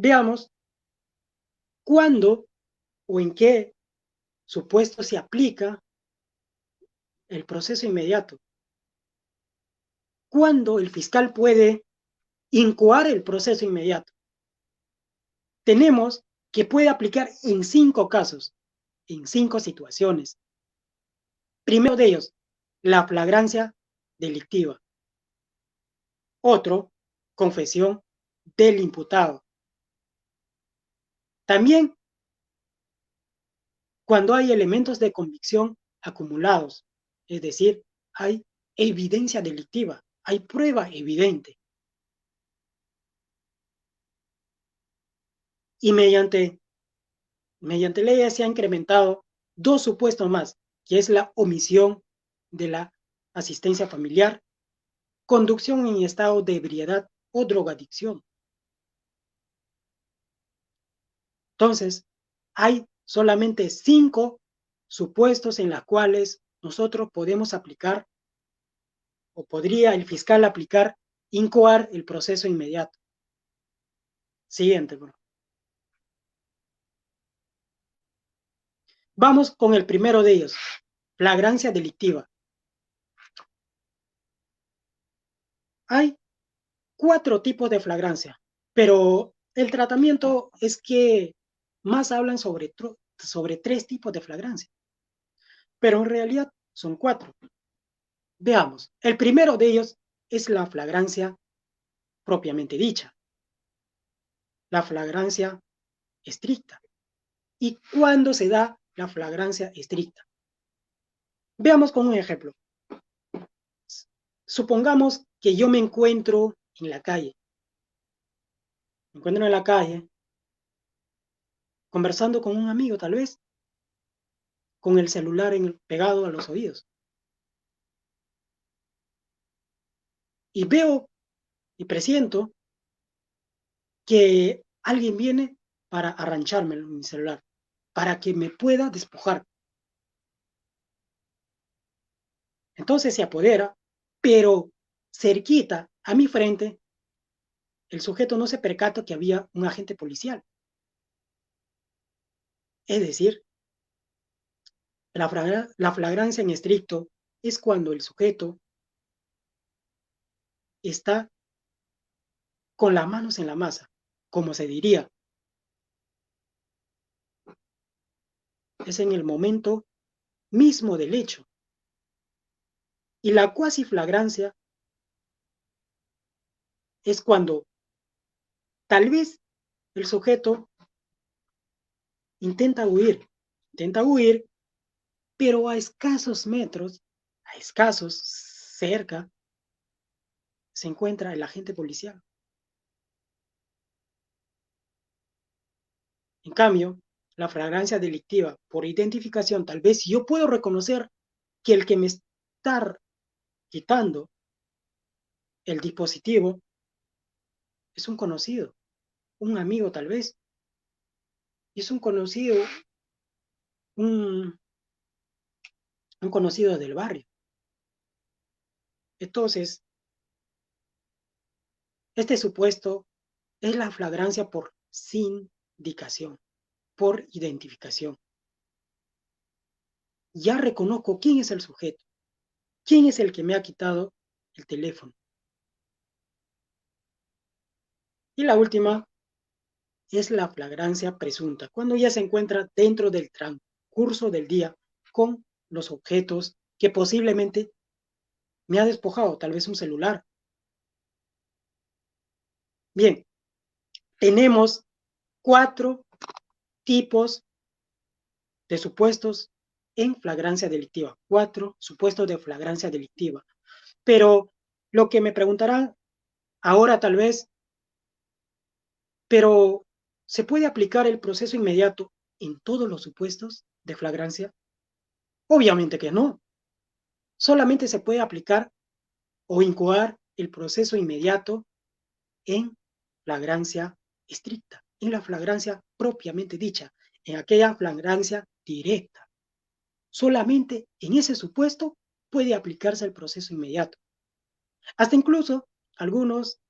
Veamos cuándo o en qué supuesto se aplica el proceso inmediato. ¿Cuándo el fiscal puede incoar el proceso inmediato? Tenemos que puede aplicar en 5 casos, en 5 situaciones. Primero de ellos, la flagrancia delictiva. Otro, confesión del imputado. También cuando hay elementos de convicción acumulados, es decir, hay evidencia delictiva, hay prueba evidente. Y mediante leyes se ha incrementado 2 supuestos más, que es la omisión de la asistencia familiar, conducción en estado de ebriedad o drogadicción. Entonces, hay solamente 5 supuestos en los cuales nosotros podemos aplicar o podría el fiscal aplicar, incoar el proceso inmediato. Siguiente, bro. Vamos con el primero de ellos, flagrancia delictiva. Hay 4 tipos de flagrancia, pero el tratamiento es que más hablan sobre 3 tipos de flagrancia, pero en realidad son 4. Veamos, el primero de ellos es la flagrancia propiamente dicha, la flagrancia estricta. ¿Y cuándo se da la flagrancia estricta? Veamos con un ejemplo. Supongamos que yo me encuentro en la calle, conversando con un amigo tal vez, con el celular pegado a los oídos. Y veo y presiento que alguien viene para arrancharme mi celular, para que me pueda despojar. Entonces se apodera, pero cerquita a mi frente, el sujeto no se percata que había un agente policial. Es decir, la flagrancia en estricto es cuando el sujeto está con las manos en la masa, como se diría. Es en el momento mismo del hecho. Y la cuasi flagrancia es cuando tal vez el sujeto intenta huir, pero a escasos metros, a escasos cerca, se encuentra el agente policial. En cambio, la flagrancia delictiva por identificación, tal vez yo puedo reconocer que el que me está quitando el dispositivo es un conocido, un amigo tal vez, y es un conocido, un, un conocido del barrio. Entonces, este supuesto es la flagrancia por sindicación, por identificación. Ya reconozco quién es el sujeto, quién es el que me ha quitado el teléfono. Y la última es la flagrancia presunta, cuando ya se encuentra dentro del transcurso del día con los objetos que posiblemente me ha despojado, tal vez un celular. Bien, tenemos 4 tipos de supuestos en flagrancia delictiva, 4 supuestos de flagrancia delictiva. Pero lo que me preguntarán ahora tal vez, pero ¿se puede aplicar el proceso inmediato en todos los supuestos de flagrancia? Obviamente que no. Solamente se puede aplicar o incoar el proceso inmediato en flagrancia estricta, en la flagrancia propiamente dicha, en aquella flagrancia directa. Solamente en ese supuesto puede aplicarse el proceso inmediato. Hasta incluso algunos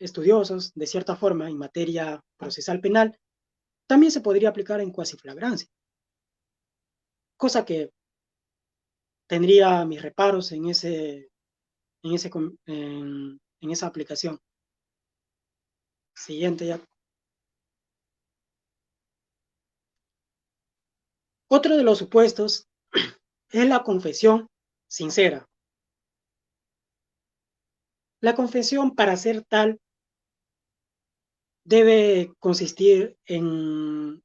estudiosos, de cierta forma, en materia procesal penal, también se podría aplicar en cuasiflagrancia, cosa que tendría mis reparos en esa aplicación. Siguiente ya. Otro de los supuestos es la confesión sincera. La confesión, para ser tal, debe consistir en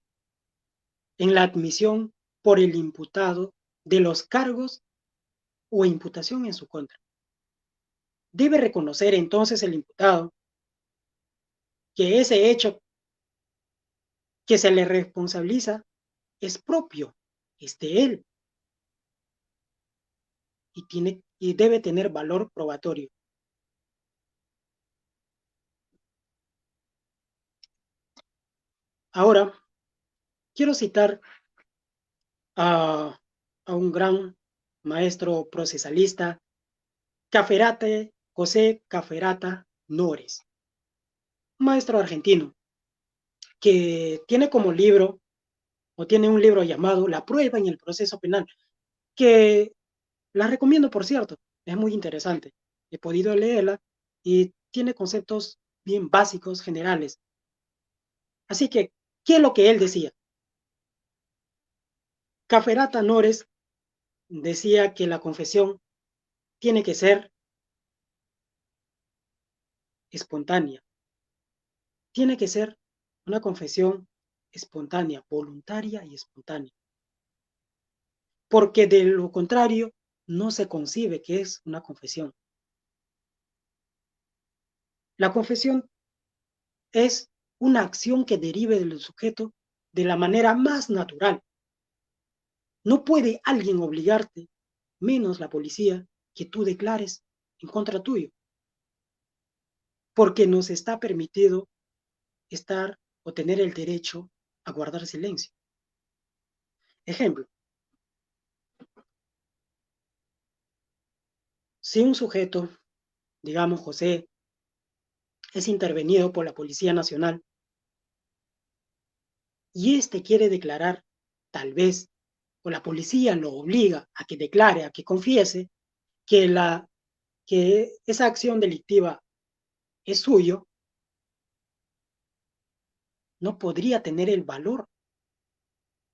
la admisión por el imputado de los cargos o imputación en su contra. Debe reconocer entonces el imputado que ese hecho que se le responsabiliza es propio, es de él y debe tener valor probatorio. Ahora, quiero citar a, a un gran maestro procesalista, Caferate, José Caferata Nores, maestro argentino, que tiene como libro, o tiene un libro llamado La prueba en el proceso penal, que la recomiendo, por cierto, es muy interesante. He podido leerla y tiene conceptos bien básicos, generales. Así que, ¿qué es lo que él decía? Caferata Nores decía que la confesión tiene que ser espontánea, tiene que ser una confesión espontánea, voluntaria y espontánea, porque de lo contrario no se concibe que es una confesión. La confesión es una acción que derive del sujeto de la manera más natural. No puede alguien obligarte, menos la policía, que tú declares en contra tuyo, porque nos está permitido estar o tener el derecho a guardar silencio. Ejemplo, si un sujeto, digamos José, es intervenido por la Policía Nacional y éste quiere declarar, tal vez, o la policía lo obliga a que declare, a que confiese que esa acción delictiva es suyo, no podría tener el valor,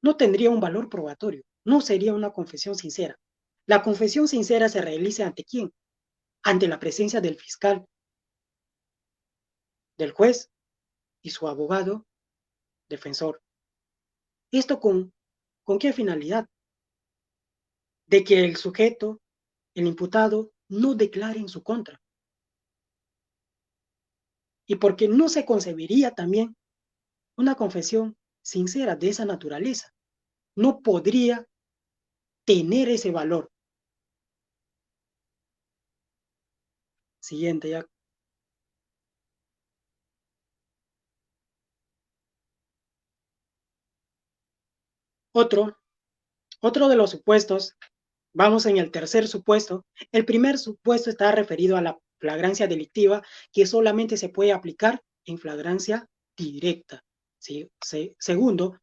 no tendría un valor probatorio, no sería una confesión sincera. La confesión sincera se realiza ante quién? Ante la presencia del fiscal, del juez y su abogado defensor. ¿Esto con qué finalidad? De que el sujeto, el imputado, no declare en su contra. Y porque no se concebiría también una confesión sincera de esa naturaleza. No podría tener ese valor. Siguiente ya. Otro, otro de los supuestos, vamos en el tercer supuesto. El primer supuesto está referido a la flagrancia delictiva, que solamente se puede aplicar en flagrancia directa. ¿Sí? Segundo,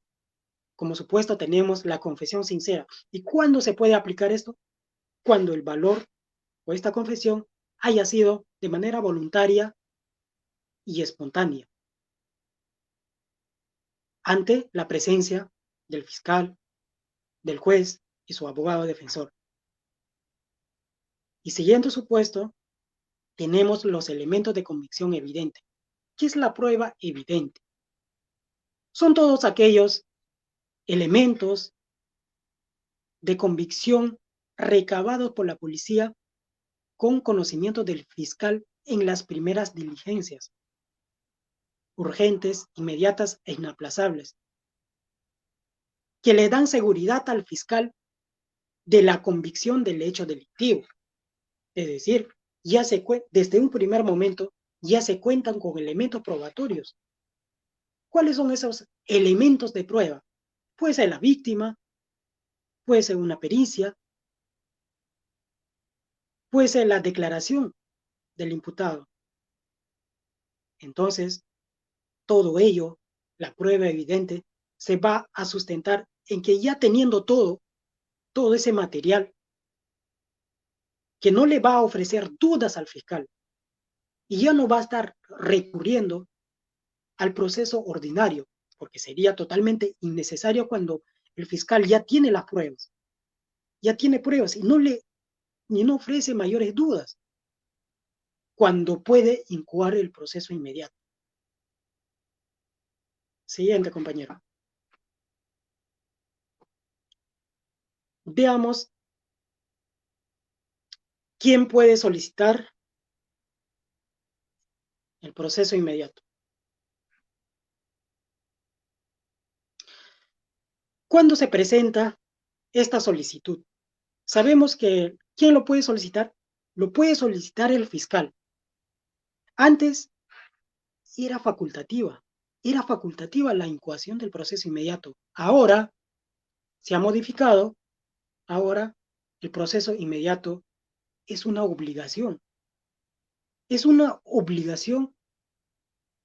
como supuesto tenemos la confesión sincera. ¿Y cuándo se puede aplicar esto? Cuando el valor o esta confesión haya sido de manera voluntaria y espontánea, ante la presencia del fiscal, del juez y su abogado defensor. Y siguiendo su puesto, tenemos los elementos de convicción evidente. ¿Qué es la prueba evidente? Son todos aquellos elementos de convicción recabados por la policía con conocimiento del fiscal en las primeras diligencias, urgentes, inmediatas e inaplazables, que le dan seguridad al fiscal de la convicción del hecho delictivo. Es decir, desde un primer momento ya se cuentan con elementos probatorios. ¿Cuáles son esos elementos de prueba? Puede ser la víctima, puede ser una pericia, puede ser la declaración del imputado. Entonces, todo ello, la prueba evidente, se va a sustentar en que ya teniendo todo ese material, que no le va a ofrecer dudas al fiscal y ya no va a estar recurriendo al proceso ordinario, porque sería totalmente innecesario cuando el fiscal ya tiene pruebas y no ofrece mayores dudas cuando puede incoar el proceso inmediato. Siguiente, compañero. Veamos quién puede solicitar el proceso inmediato. ¿Cuándo se presenta esta solicitud? Sabemos que ¿quién lo puede solicitar? Lo puede solicitar el fiscal. Antes era facultativa la incoación del proceso inmediato. Ahora se ha modificado, ahora el proceso inmediato es una obligación. Es una obligación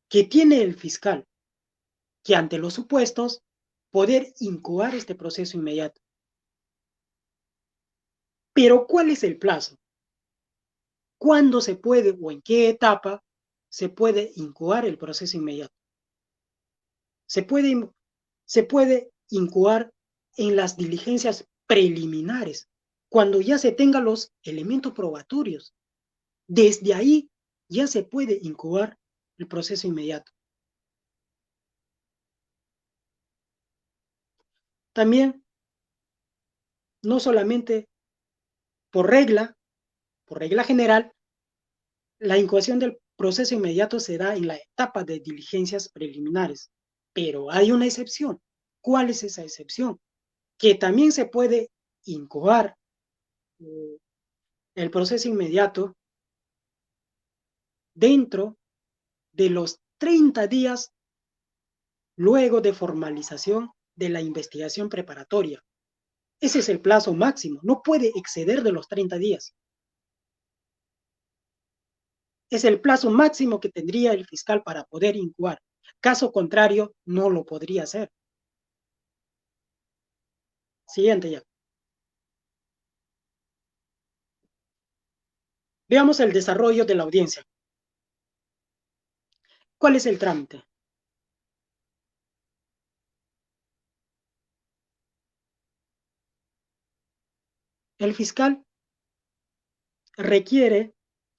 que tiene el fiscal, que ante los supuestos poder incoar este proceso inmediato. Pero ¿cuál es el plazo? ¿Cuándo se puede o en qué etapa se puede incoar el proceso inmediato? Se puede, se puede incoar en las diligencias preliminares, cuando ya se tengan los elementos probatorios. Desde ahí ya se puede incoar el proceso inmediato. También, no solamente por regla general, la incoación del proceso inmediato se da en la etapa de diligencias preliminares, pero hay una excepción. ¿Cuál es esa excepción? Que también se puede incoar el proceso inmediato dentro de los 30 días luego de formalización de la investigación preparatoria. Ese es el plazo máximo, no puede exceder de los 30 días. Es el plazo máximo que tendría el fiscal para poder incoar. Caso contrario, no lo podría hacer. Siguiente ya. Veamos el desarrollo de la audiencia. ¿Cuál es el trámite? El fiscal requiere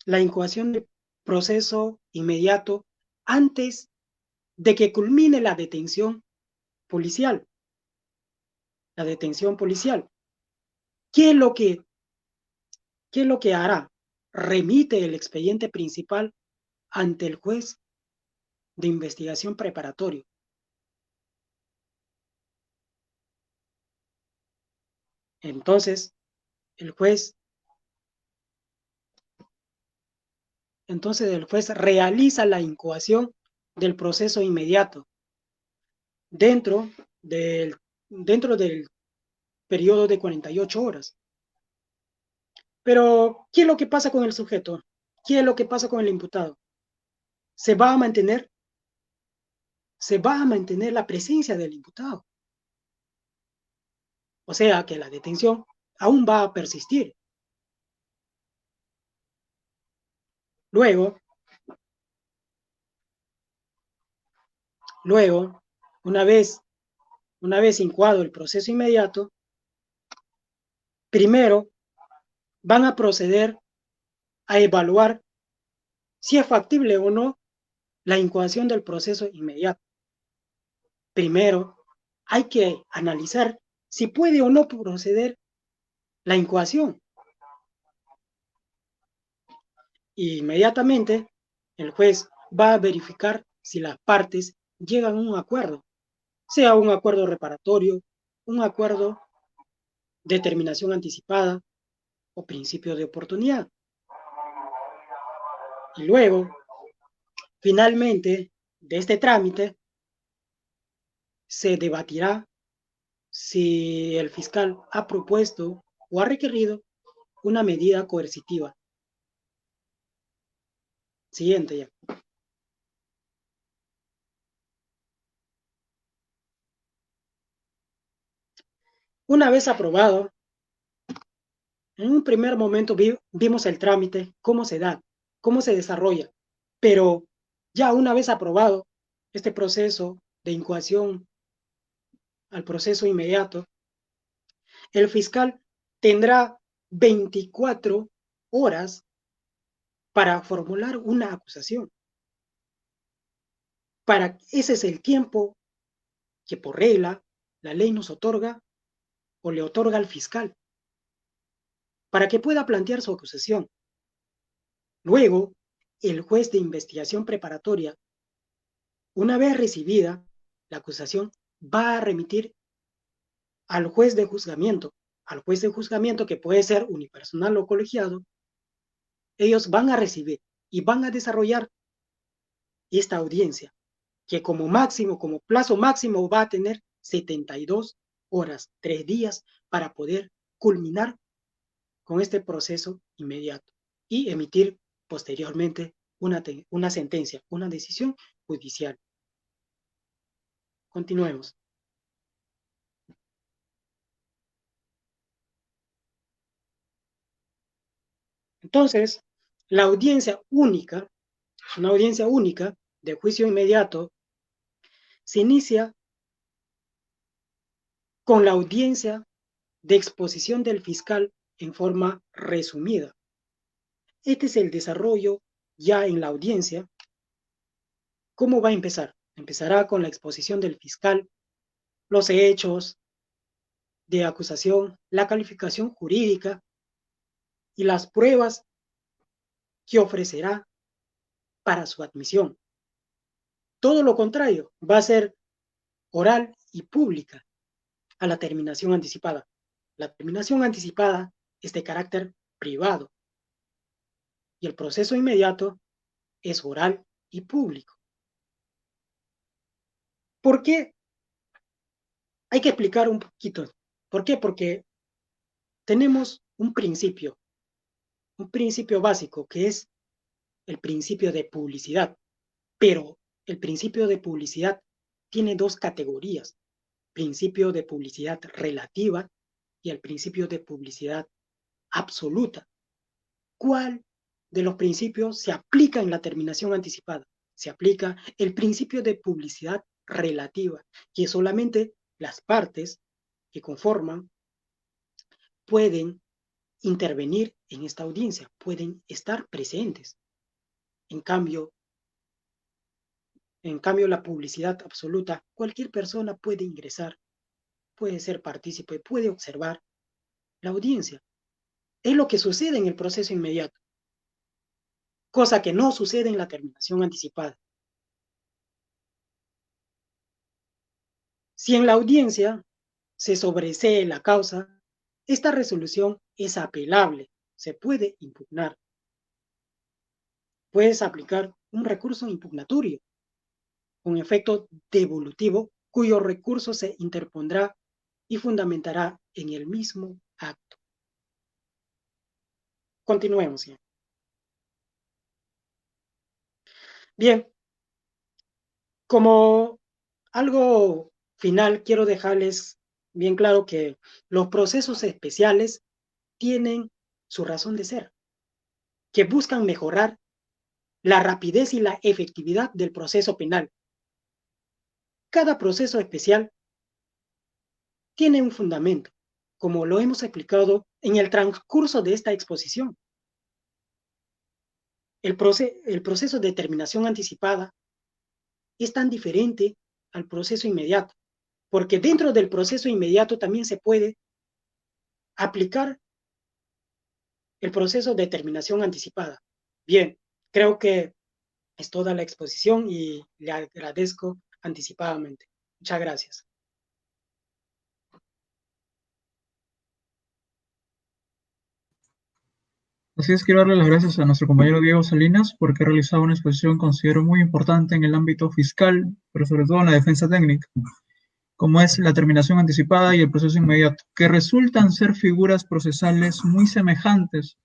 la incoación de proceso inmediato antes de que culmine la detención policial. La detención policial. ¿Qué es lo que, qué es lo que hará? Remite el expediente principal ante el juez de investigación preparatorio. Entonces, el juez, el juez realiza la incoación del proceso inmediato dentro del, dentro del periodo de 48 horas. Pero, ¿qué es lo que pasa con el sujeto? ¿Qué es lo que pasa con el imputado? Se va a mantener, se va a mantener la presencia del imputado. O sea que la detención aún va a persistir. Luego, luego, una vez, una vez incoado el proceso inmediato, primero van a proceder a evaluar si es factible o no la incoación del proceso inmediato. Primero, hay que analizar si puede o no proceder la incoación. Y inmediatamente, el juez va a verificar si las partes llegan a un acuerdo, sea un acuerdo reparatorio, un acuerdo de terminación anticipada o principio de oportunidad. Y luego, finalmente, de este trámite, se debatirá si el fiscal ha propuesto o ha requerido una medida coercitiva. Siguiente ya. Una vez aprobado, en un primer momento vimos el trámite, cómo se da, cómo se desarrolla, pero ya una vez aprobado este proceso de incoación al proceso inmediato, el fiscal tendrá 24 horas para formular una acusación. Ese es el tiempo que por regla la ley nos otorga o le otorga al fiscal para que pueda plantear su acusación. Luego, el juez de investigación preparatoria, una vez recibida la acusación, va a remitir al juez de juzgamiento que puede ser unipersonal o colegiado. Ellos van a recibir y van a desarrollar esta audiencia, que como máximo, como plazo máximo, va a tener 72 horas, 3 días, para poder culminar con este proceso inmediato y emitir posteriormente una sentencia, una decisión judicial. Continuemos. Entonces, la audiencia única, una audiencia única de juicio inmediato, se inicia con la audiencia de exposición del fiscal en forma resumida. Este es el desarrollo ya en la audiencia. ¿Cómo va a empezar? Empezará con la exposición del fiscal, los hechos de acusación, la calificación jurídica y las pruebas que ofrecerá para su admisión. Todo lo contrario, va a ser oral y pública a la terminación anticipada. La terminación anticipada es de carácter privado y el proceso inmediato es oral y público. ¿Por qué? Hay que explicar un poquito. ¿Por qué? Porque tenemos un principio básico que es el principio de publicidad, pero el principio de publicidad tiene dos categorías: principio de publicidad relativa y el principio de publicidad absoluta. ¿Cuál de los principios se aplica en la terminación anticipada? Se aplica el principio de publicidad relativa, que solamente las partes que conforman pueden intervenir en esta audiencia, pueden estar presentes. En cambio, la publicidad absoluta, cualquier persona puede ingresar, puede ser partícipe, puede observar la audiencia. Es lo que sucede en el proceso inmediato, cosa que no sucede en la terminación anticipada. Si en la audiencia se sobresee la causa, esta resolución es apelable, se puede impugnar. Puedes aplicar un recurso impugnatorio con efecto devolutivo, cuyo recurso se interpondrá y fundamentará en el mismo acto. Continuemos. Bien, como algo final, quiero dejarles bien claro que los procesos especiales tienen su razón de ser, que buscan mejorar la rapidez y la efectividad del proceso penal. Cada proceso especial tiene un fundamento, como lo hemos explicado en el transcurso de esta exposición. El proceso de terminación anticipada es tan diferente al proceso inmediato, porque dentro del proceso inmediato también se puede aplicar el proceso de terminación anticipada. Bien, creo que es toda la exposición y le agradezco anticipadamente. Muchas gracias. Así es, quiero darle las gracias a nuestro compañero Diego Salinas porque ha realizado una exposición considero muy importante en el ámbito fiscal, pero sobre todo en la defensa técnica, como es la terminación anticipada y el proceso inmediato, que resultan ser figuras procesales muy semejantes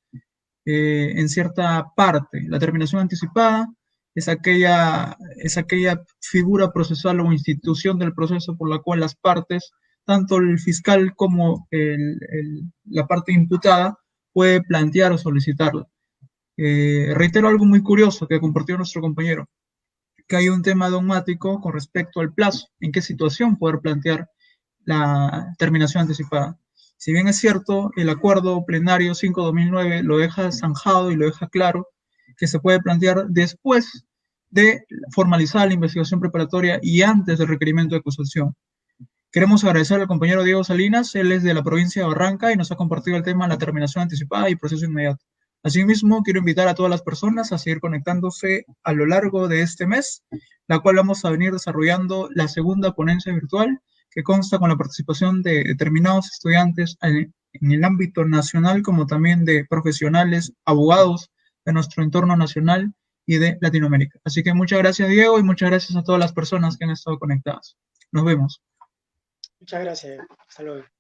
en cierta parte. La terminación anticipada es aquella figura procesal o institución del proceso por la cual las partes tanto el fiscal como la parte imputada puede plantear o solicitarla. Reitero algo muy curioso que compartió nuestro compañero, que hay un tema dogmático con respecto al plazo, en qué situación poder plantear la terminación anticipada. Si bien es cierto, el acuerdo plenario 5/2009 lo deja zanjado y lo deja claro que se puede plantear después de formalizar la investigación preparatoria y antes del requerimiento de acusación. Queremos agradecer al compañero Diego Salinas, él es de la provincia de Barranca y nos ha compartido el tema de la terminación anticipada y proceso inmediato. Asimismo, quiero invitar a todas las personas a seguir conectándose a lo largo de este mes, la cual vamos a venir desarrollando la segunda ponencia virtual, que consta con la participación de determinados estudiantes en el ámbito nacional, como también de profesionales, abogados de nuestro entorno nacional y de Latinoamérica. Así que muchas gracias, Diego, y muchas gracias a todas las personas que han estado conectadas. Nos vemos. Muchas gracias. Hasta luego.